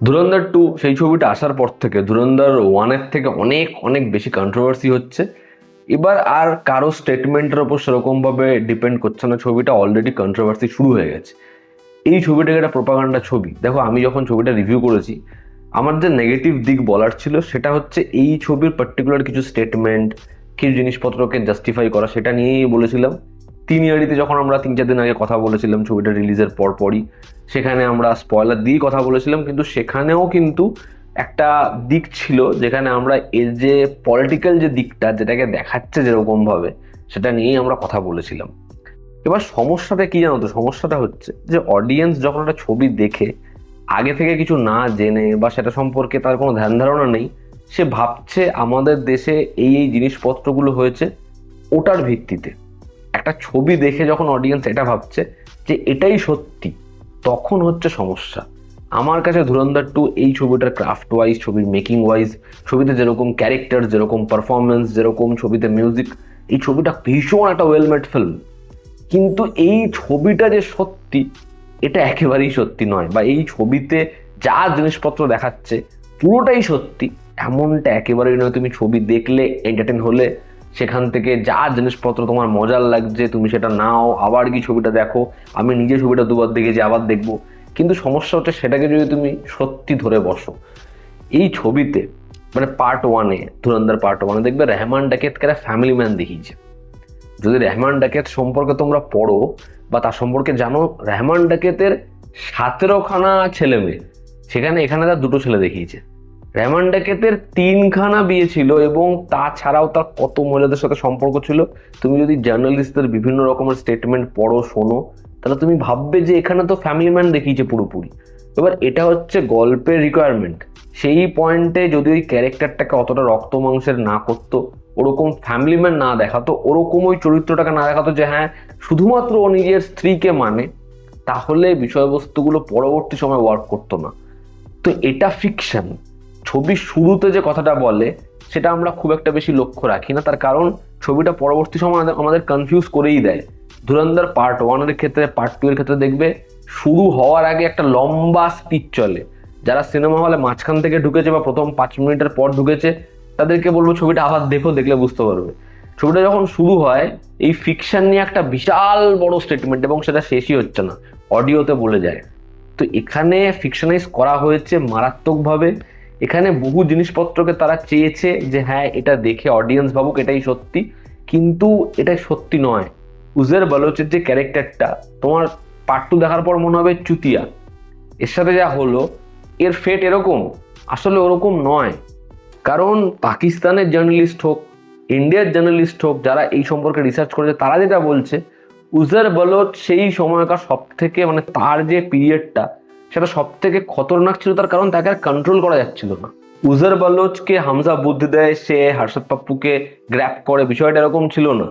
ধুরন্ধর 2 সেই ছবিটা আসার পর থেকে ধুরন্ধর 1-এর থেকে অনেক অনেক বেশি কন্ট্রোভার্সি হচ্ছে। এবার আর কারো স্টেটমেন্টের ওপর সেরকমভাবে ডিপেন্ড করছে না, ছবিটা অলরেডি কন্ট্রোভার্সি শুরু হয়ে গেছে। এই ছবিটাকে একটা প্রোপাগান্ডা ছবি। দেখো, আমি যখন ছবিটা রিভিউ করেছি, আমার যে নেগেটিভ দিক বলার ছিল সেটা হচ্ছে এই ছবির পার্টিকুলার কিছু স্টেটমেন্ট, কিছু জিনিসপত্রকে জাস্টিফাই করা, সেটা নিয়েই বলেছিলাম। তিন ইয়ারিতে যখন আমরা 3-4 দিন আগে কথা বলেছিলাম ছবিটা রিলিজের পরপরই, সেখানে আমরা স্পয়লার দিয়ে কথা বলেছিলাম, কিন্তু সেখানেও কিন্তু একটা দিক ছিল যেখানে আমরা এর যে পলিটিক্যাল যে দিকটা যেটাকে দেখাচ্ছে যেরকমভাবে, সেটা নিয়েই আমরা কথা বলেছিলাম। এবার সমস্যাটা কি জানো তো? সমস্যাটা হচ্ছে যে অডিয়েন্স যখন একটা ছবি দেখে আগে থেকে কিছু না জেনে বা সেটা সম্পর্কে তার কোনো ধ্যান ধারণা নেই, সে ভাবছে আমাদের দেশে এই এই জিনিসপত্রগুলো হয়েছে ওটার ভিত্তিতে। একটা ছবি দেখে যখন অডিয়েন্স এটা ভাবছে যে এটাই সত্যি, তখন হচ্ছে সমস্যা। আমার কাছে ধুরন্ধর 2 এই ছবিটার ক্রাফট ওয়াইজ, ছবির মেকিং ওয়াইজ, ছবিতে যেরকম ক্যারেক্টার, যেরকম পারফরমেন্স, যেরকম ছবিতে মিউজিক, এই ছবিটা ভীষণ একটা ওয়েল মেড ফিল্ম। কিন্তু এই ছবিটা যে সত্যি, এটা একেবারেই সত্যি নয়, বা এই ছবিতে যা জিনিসপত্র দেখাচ্ছে পুরোটাই সত্যি এমনটা একেবারেই নয়। তুমি ছবি দেখলে, এন্টারটেন হলে, সেখান থেকে যা জিনিসপত্র তোমার মজার লাগছে তুমি সেটা নাও, আবার কি ছবিটা দেখো। আমি নিজে ছবিটা দুবার দেখেছি, আবার দেখবো। কিন্তু সমস্যা হচ্ছে সেটাকে যদি তুমি সত্যি ধরে বসো, এই ছবিতে মানে পার্ট 1-এ, ধুরন্ধর পার্ট 1-এ দেখবে রহমান ডাকাতকে ফ্যামিলি ম্যান দেখিয়েছে। যদি রহমান ডাকাত সম্পর্কে তোমরা পড়ো বা তার সম্পর্কে জানো, রহমান ডাকাতের 17খানা ছেলে মেয়ে, সেখানে এখানে তার 2টো ছেলে দেখিয়েছে। রহমান ডাকাতের 3খানা বিয়ে ছিল, এবং তাছাড়াও তার কত মহিলাদের সাথে সম্পর্ক ছিল। তুমি যদি জার্নালিস্টদের বিভিন্ন রকমের স্টেটমেন্ট পড়ো, শোনো, তাহলে তুমি ভাববে যে এখানে তো ফ্যামিলি ম্যান দেখিয়েছে পুরোপুরি। এবার এটা হচ্ছে গল্পের রিকোয়ারমেন্ট। সেই পয়েন্টে যদি ওই ক্যারেক্টারটাকে অতটা রক্ত মাংসের না করতো, ওরকম ফ্যামিলি ম্যান না দেখাতো, ওরকম ওই চরিত্রটাকে না দেখাতো যে হ্যাঁ শুধুমাত্র ও নিজের স্ত্রীকে মানে, তাহলে বিষয়বস্তুগুলো পরবর্তী সময় ওয়ার্ক করতো না। তো এটা ফিকশন। ছবির শুরুতে যে কথাটা বলে সেটা আমরা খুব একটা বেশি লক্ষ্য রাখি না, তার কারণ ছবিটা পরবর্তী সময় আমাদের কনফিউজ করেই দেয়। ধুরন্ধর পার্ট 1-এর ক্ষেত্রে, পার্ট 2-এর ক্ষেত্রে দেখবে শুরু হওয়ার আগে একটা লম্বা স্পিচ চলে। যারা সিনেমা হলে মাঝখান থেকে ঢুকেছে বা প্রথম 5 মিনিটের পর ঢুকেছে, তাদেরকে বলবো ছবিটা আবার দেখো, দেখলে বুঝতে পারবে। ছবিটা যখন শুরু হয় এই ফিকশন নিয়ে একটা বিশাল বড় স্টেটমেন্ট, এবং সেটা শেষই হচ্ছে না, অডিওতে বলে যায়। তো এখানে ফিকশনাইজ করা হয়েছে মারাত্মকভাবে। এখানে বহু জিনিসপত্রকে তারা চেয়েছে যে হ্যাঁ এটা দেখে অডিয়েন্স ভাবুক এটাই সত্যি, কিন্তু এটাই সত্যি নয়। উজের বালোচের যে ক্যারেক্টারটা, তোমার পার্ট 2 দেখার পর মনে হবে চুতিয়া, এর সাথে যা হলো, এর ফেট এরকম, আসলে ওরকম নয়। কারণ পাকিস্তানের জার্নালিস্ট হোক, ইন্ডিয়ার জার্নালিস্ট হোক, যারা এই সম্পর্কে রিসার্চ করেছে, তারা যেটা বলছে, উজার বলোচ সেই সময়কার সব থেকে মানে তার যে পিরিয়ডটা, সেটা সব থেকে খতরনাক ছিল। তার কারণ তাকে আর কন্ট্রোল করা যাচ্ছিল না। উজার বালোচকে হামজা বুদ্ধি দেয়, সে হর্ষদ পাপ্পুকে গ্র্যাপ করে, বিষয়টা এরকম ছিল না।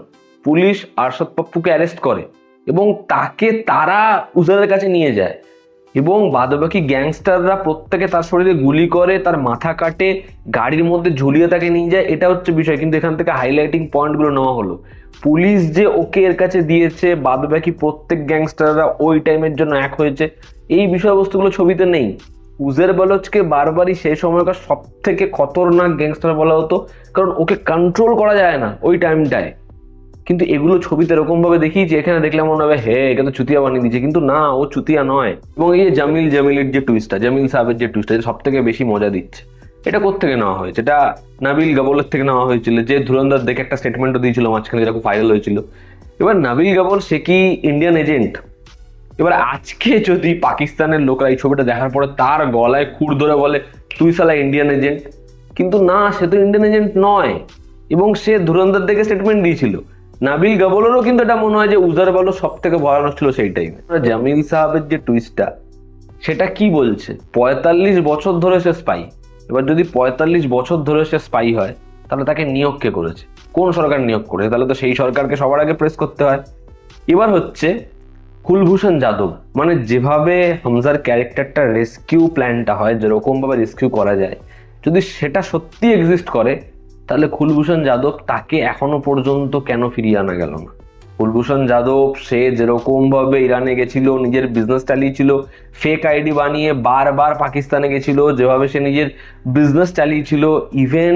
পুলিশ আরশদ পাপ্পুকে অ্যারেস্ট করে এবং তাকে তারা উজারের কাছে নিয়ে যায়, এবং বাদবাকি গ্যাংস্টাররা প্রত্যেকে তার শরীরে গুলি করে, তার মাথা কাটে, গাড়ির মধ্যে ঝুলিয়ে তাকে নিয়ে যায়। এটা হচ্ছে বিষয়। কিন্তু এখান থেকে হাইলাইটিং পয়েন্টগুলো নেওয়া হলো, পুলিশ যে ওকে এর কাছে দিয়েছে, বাদবাকি প্রত্যেক গ্যাংস্টাররা ওই টাইমের জন্য এক হয়েছে, এই বিষয়বস্তুগুলো ছবিতে নেই। উজের বালোচকে বারবারই সেই সময়কার সব থেকে খতরনাক গ্যাংস্টার বলা হতো, কারণ ওকে কন্ট্রোল করা যায় না ওই টাইমটায়। কিন্তু এগুলো ছবিতে এরকম ভাবে দেখিয়েছে, এখানে দেখলে মনে হবে হে এটা তো চুতিয়া বানিয়ে দিয়েছে, কিন্তু না, ও চুতিয়া নয়। এবং এই যে জামিলের যে টুইস্টটা, জামিল সাহেবের যে টুইস্টটা সব থেকে বেশি মজা দিচ্ছে, এটা কোত্থেকে নেওয়া হয়েছে? এটা নাবিল গাবলের থেকে নেওয়া হয়েছিল, যে ধুরন্ধর দেখে একটা স্টেটমেন্টও দিয়েছিল মাঝখানে, যেটা খুব ভাইরাল হয়েছিল। এবার নাবিল গাবল সে কি ইন্ডিয়ান এজেন্ট? এবার আজকে যদি পাকিস্তানের লোকরা এই ছবিটা দেখার পরে তার গলায় খুর ধরে বলে তুই শালা ইন্ডিয়ান এজেন্ট, কিন্তু না, সে তো ইন্ডিয়ান এজেন্ট নয়। এবং সে ধুরন্ধর দেখে স্টেটমেন্ট দিয়েছিল। নাবিল গাবলেরও কিন্তু এটা মনে হয় যে উজার বলো সব থেকে ভয়ানক ছিল সেই টাইমে। জামিল সাহেবের যে টুইস্টটা, সেটা কি বলছে, 45 বছর ধরে সে স্পাই। এবার যদি 45 বছর ধরে সে স্পাই হয়, তাহলে তাকে নিয়োগ কে করেছে? কোন সরকার নিয়োগ করেছে? তাহলে তো সেই সরকারকে সবার আগে প্রেস করতে হয়। এবার হচ্ছে কুলভূষণ যাদব, মানে যেভাবে হামজার ক্যারেক্টারটা রেস্কিউ প্ল্যানটা হয়, যেরকম ভাবে রেস্কিউ করা যায়, যদি সেটা সত্যি এক্সিস্ট করে, তাহলে কুলভূষণ যাদব তাকে এখনো পর্যন্ত কেন ফিরিয়ে আনা গেল না? কুলভূষণ যাদব সে যেরকম ভাবে ইরানে গেছিল, নিজের বিজনেস চালিয়েছিল, ফেক আইডি বানিয়ে বারবার পাকিস্তানে গেছিল, যেভাবে সে নিজের বিজনেস চালিয়েছিল, ইভেন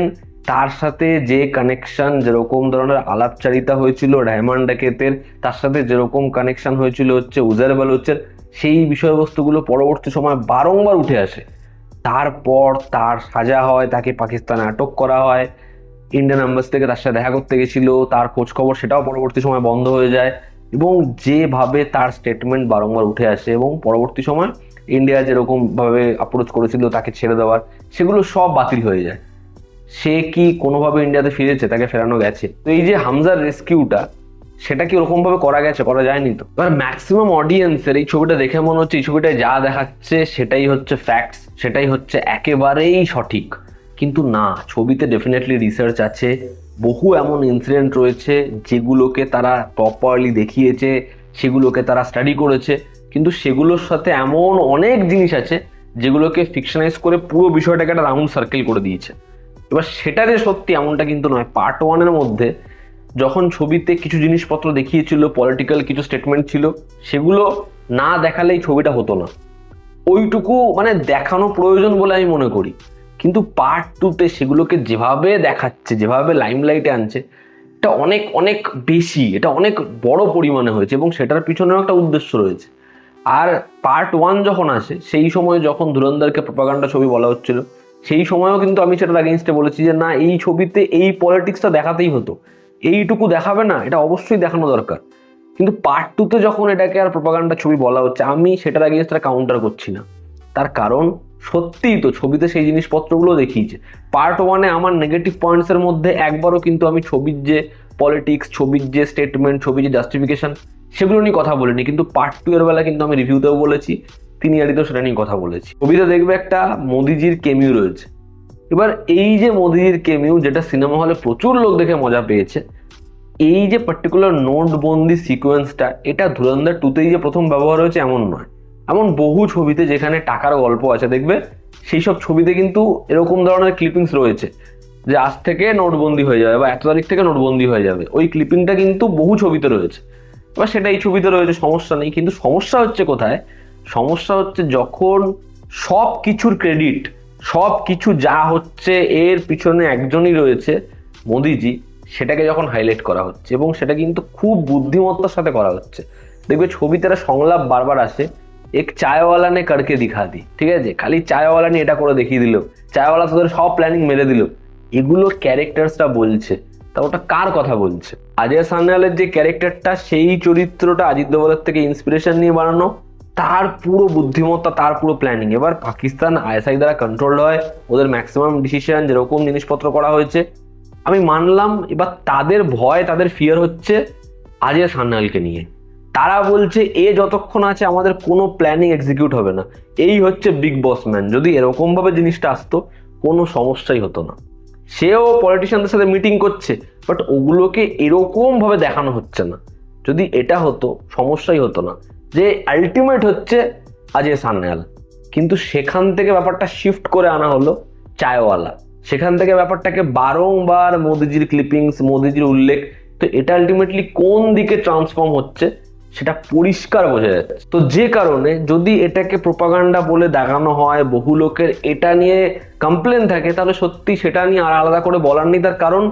তার সাথে যে কানেকশন, যেরকম ধরনের আলাপচারিতা হয়েছিল রহমান ডাকেতের, তার সাথে যেরকম কানেকশন হয়েছিল হচ্ছে উজার বালুচের, সেই বিষয়বস্তুগুলো পরবর্তী সময় বারংবার উঠে আসে। তারপর তার সাজা হয়, তাকে পাকিস্তানে আটক করা হয়, ইন্ডিয়ান এম্বাসি থেকে তার সাথে দেখা করতে গেছিল, তার খোঁজ খবর সেটাও পরবর্তী সময় বন্ধ হয়ে যায়, এবং যেভাবে তার স্টেটমেন্ট বারংবার উঠে আসে এবং পরবর্তী সময় ইন্ডিয়া যেরকম ভাবে অ্যাপ্রোচ করেছিল তাকে ছেড়ে দেওয়ার, সেগুলো সব বাতিল হয়ে যায়। সে কি কোনোভাবে ইন্ডিয়াতে ফিরেছে? তাকে ফেরানো গেছে? তো এই যে হামজার রেস্কিউটা, সেটা কি ওরকম ভাবে করা গেছে? করা যায়নি। তো এবার ম্যাক্সিমাম অডিয়েন্সের এই ছবিটা দেখে মনে হচ্ছে এই ছবিটায় যা দেখাচ্ছে সেটাই হচ্ছে ফ্যাক্টস, সেটাই হচ্ছে একেবারেই সঠিক। কিন্তু না, ছবিতে ডেফিনেটলি রিসার্চ আছে, বহু এমন ইনসিডেন্ট রয়েছে যেগুলোকে তারা প্রপারলি দেখিয়েছে, সেগুলোকে তারা স্টাডি করেছে, কিন্তু সেগুলোর সাথে এমন অনেক জিনিস আছে যেগুলোকে ফিকশনাইজ করে পুরো বিষয়টাকে একটা রাউন্ড সার্কেল করে দিয়েছে। এবার সেটা যে সত্যি এমনটা কিন্তু নয়। পার্ট ওয়ানের মধ্যে যখন ছবিতে কিছু জিনিসপত্র দেখিয়েছিল, পলিটিক্যাল কিছু স্টেটমেন্ট ছিল, সেগুলো না দেখালেই ছবিটা হতো না, ওইটুকু মানে দেখানো প্রয়োজন বলে আমি মনে করি। কিন্তু পার্ট টুতে সেগুলোকে যেভাবে দেখাচ্ছে, যেভাবে লাইমলাইটে আনছে, এটা অনেক অনেক বেশি, এটা অনেক বড় পরিমাণে হয়েছে এবং সেটার পিছনেও একটা উদ্দেশ্য রয়েছে। আর পার্ট ওয়ান যখন আসে, সেই সময় যখন ধুরন্ধরকে প্রপাগান্ডা ছবি বলা হচ্ছিল, সেই সময়ও কিন্তু আমি সেটার এগেইনস্টে বলেছি যে না, এই ছবিতে এই পলিটিক্সটা দেখাতেই হতো, এইটুকু দেখাবে না, এটা অবশ্যই দেখানো দরকার। কিন্তু পার্ট টুতে যখন এটাকে আর প্রপাগান্ডা ছবি বলা হচ্ছে, আমি সেটার এগেইনস্টে কাউন্টার করছি না। তার কারণ সত্যিই তো ছবিতে সেই জিনিসপত্রগুলো দেখিয়েছে। পার্ট ওয়ানে আমার নেগেটিভ পয়েন্টসের মধ্যে একবারও কিন্তু আমি ছবির যে পলিটিক্স, ছবির যে স্টেটমেন্ট, ছবির যে জাস্টিফিকেশন, সেগুলো নিয়ে কথা বলিনি। কিন্তু পার্ট টু এর বেলা কিন্তু আমি রিভিউতেও বলেছি, তিনি আরিতেও সেটা নিয়ে কথা বলেছি। ছবিতে দেখবে একটা মোদিজির কেমিউ রয়েছে। এবার এই যে মোদিজির কেমিউ, যেটা সিনেমা হলে প্রচুর লোক দেখে মজা পেয়েছে, এই যে পার্টিকুলার নোটবন্দি সিকোয়েন্সটা, এটা ধুরন্ধর টুতেই যে প্রথম ব্যবহার হয়েছে এমন নয়। এমন বহু ছবিতে যেখানে টাকার গল্প আছে দেখবে, সেই সব ছবিতে কিন্তু এরকম ধরনের ক্লিপিংস রয়েছে যে আজ থেকে নোটবন্দি হয়ে যাবে বা এত তারিখ থেকে নোটবন্দি হয়ে যাবে। ওই ক্লিপিংটা কিন্তু বহু ছবিতে রয়েছে। এবার সেটা এই ছবিতে রয়েছে, সমস্যা নেই। কিন্তু সমস্যা হচ্ছে কোথায়? সমস্যা হচ্ছে যখন সব কিছুর ক্রেডিট, সব কিছু যা হচ্ছে এর পিছনে একজনই রয়েছে, মোদিজি, সেটাকে যখন হাইলাইট করা হচ্ছে, এবং সেটা কিন্তু খুব বুদ্ধিমত্তার সাথে করা হচ্ছে। দেখবে ছবিতে একটা সংলাপ বারবার আসে, এক চায়ওয়ালা নে করকে দিখা দি, ঠিক আছে, খালি চায়ওয়ালা নিয়ে এটা করে দেখিয়ে দিল, চায়ওয়ালা তোদের সব প্ল্যানিং মেরে দিল। এগুলো ক্যারেক্টার্সটা বলছে, তা ওটা কার কথা বলছে? অজয় সান্যালের যে ক্যারেক্টারটা, সেই চরিত্রটা অজিত দোভালের থেকে ইন্সপিরেশন নিয়ে বানানো, তার পুরো বুদ্ধিমত্তা, তার পুরো প্ল্যানিং। এবার পাকিস্তান আইএসআই দ্বারা কন্ট্রোল হয়, ওদের ম্যাক্সিমাম ডিসিশন যেরকম জিনিসপত্র করা হয়েছে আমি মানলাম। এবার তাদের ভয়, তাদের ফিয়ার হচ্ছে অজয় সান্যালকে নিয়ে। তারা বলছে এ যতক্ষণ আছে আমাদের কোনো প্ল্যানিং এক্সিকিউট হবে না, এই হচ্ছে বিগ বস ম্যান। যদি এরকম ভাবে জিনিসটা আসতো, কোনো সমস্যাই হতো না। সেও পলিটিশিয়ানদের সাথে মিটিং করছে, বাট ওগুলোকে এরকম ভাবে দেখানো হচ্ছে না। যদি এটা হতো, সমস্যাই হতো না, যে আলটিমেট হচ্ছে অজয় সান্যাল। কিন্তু সেখান থেকে ব্যাপারটা শিফট করে আনা হলো চায়ওয়ালা, সেখান থেকে ব্যাপারটাকে বারংবার মোদিজির ক্লিপিংস, মোদিজির উল্লেখ। তো এটা আলটিমেটলি কোন দিকে ট্রান্সফর্ম হচ্ছে সেটা পরিষ্কার বোঝা যাচ্ছে। তো যে কারণে যদি এটাকে প্রোপাগান্ডা বলে দেখানো হয়, বহু লোকের এটা নিয়ে কমপ্লেন থাকে, তাহলে সত্যি সেটা নিয়ে আর আলাদা করে বলার নেই। তার কারণ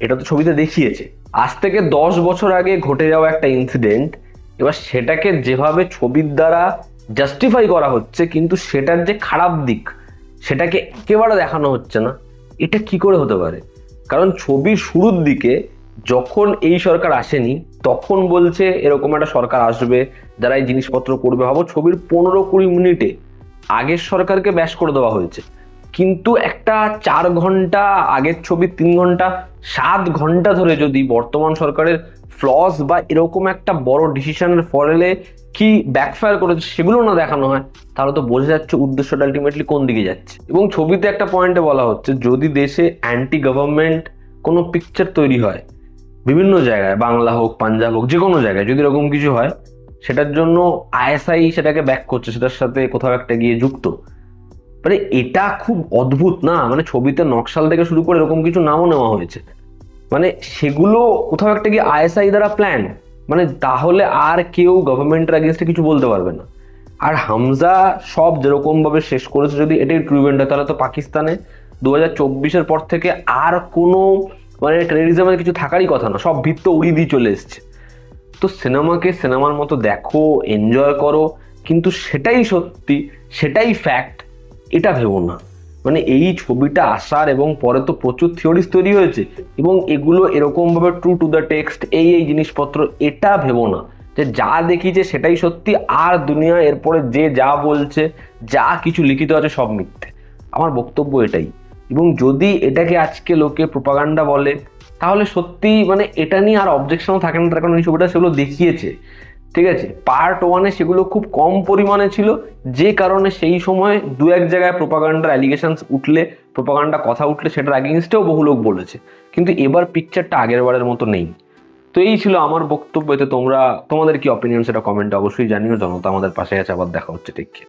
এটা তো ছবিতে দেখিয়েছে, আজ থেকে 10 বছর আগে ঘটে যাওয়া একটা ইনসিডেন্ট। এবার সেটাকে যেভাবে ছবির দ্বারা জাস্টিফাই করা হচ্ছে, কিন্তু সেটার যে খারাপ দিক সেটাকে একেবারে দেখানো হচ্ছে না, এটা কি করে হতে পারে? কারণ ছবির শুরুর দিকে যখন এই সরকার আসেনি, তখন বলছে এরকম একটা সরকার আসবে যারা এই জিনিসপত্র করবে। ভাবো, ছবির 15-20 মিনিটে আগের সরকারকে ব্যাশ করে দেওয়া হয়েছে। কিন্তু একটা 4 ঘন্টা আগের ছবি, 3 ঘন্টা, 7 ঘন্টা ধরে যদি বর্তমান সরকারের ফ্লস বা এরকম একটা বড় ডিসিশনের ফলে কি ব্যাকফায়ার করেছে সেগুলো না দেখানো হয়, তাহলে তো বোঝা যাচ্ছে উদ্দেশ্যটা আলটিমেটলি কোন দিকে যাচ্ছে। এবং ছবিতে একটা পয়েন্টে বলা হচ্ছে, যদি দেশে অ্যান্টি গভর্নমেন্ট কোনো পিকচার তৈরি হয় বিভিন্ন জায়গায়, বাংলা হোক, পাঞ্জাব হোক, যে কোনো জায়গায় যদি এরকম কিছু হয়, সেটার জন্য আইএসআই সেটাকে ব্যাক করছে, সেটার সাথে কোথাও একটা গিয়ে যুক্ত। মানে এটা খুব অদ্ভুত না? মানে ছবিতে নকশাল থেকে শুরু করে এরকম কিছু নামও নেওয়া হয়েছে, মানে সেগুলো কোথাও একটা গিয়ে আইএসআই দ্বারা প্ল্যান। মানে তাহলে আর কেউ গভর্নমেন্টের এগেনস্টে কিছু বলতে পারবে না। আর হামজা সব যেরকম ভাবে শেষ করেছে, যদি এটাই ট্রু ইভেন্ট হয়, তাহলে তো পাকিস্তানে 2024-এর পর থেকে আর কোনো মানে টেররিজমের কিছু থাকারই কথা না, সব ভিত তো উড়িয়ে দিয়ে চলে এসছে। তো সিনেমাকে সিনেমার মতো দেখো, এনজয় করো, কিন্তু সেটাই সত্যি, সেটাই ফ্যাক্ট, এটা ভেবো না। মানে এই ছবিটা আসার এবং পরে তো প্রচুর থিওরিজ তৈরি হয়েছে, এবং এগুলো এরকম ভাবে ট্রু টু দ্য টেক্সট, এই জিনিসপত্র, এটা ভেবো না যে যা দেখিছে সেটাই সত্যি, আর দুনিয়া এরপরে যে যা বলছে, যা কিছু লিখিত আছে সব মিথ্যে। আমার বক্তব্য এটাই। এবং যদি এটাকে আজকে লোকে প্রোপাগান্ডা বলে, তাহলে সত্যি মানে এটা নিয়ে আর অবজেকশনও থাকে না, তার কারণ এই ছবিটা সেগুলো দেখিয়েছে। ঠিক আছে, পার্ট ওয়ানে সেগুলো খুব কম পরিমাণে ছিল, যে কারণে সেই সময় দু এক জায়গায় প্রোপাগান্ডার অ্যালিগেশনস উঠলে, প্রোপাগান্ডা কথা উঠলে, সেটার অ্যাগেইনস্টেও বহু লোক বলেছে। কিন্তু এবার পিকচারটা আগের বারের মতো নেই। তো এই ছিল আমার বক্তব্য। এতে তোমরা তোমাদের কি অপিনিয়ন সেটা কমেন্টে অবশ্যই জানিও। জনতা আমাদের পাশে আছে। আবার দেখা হচ্ছে, ঠিক।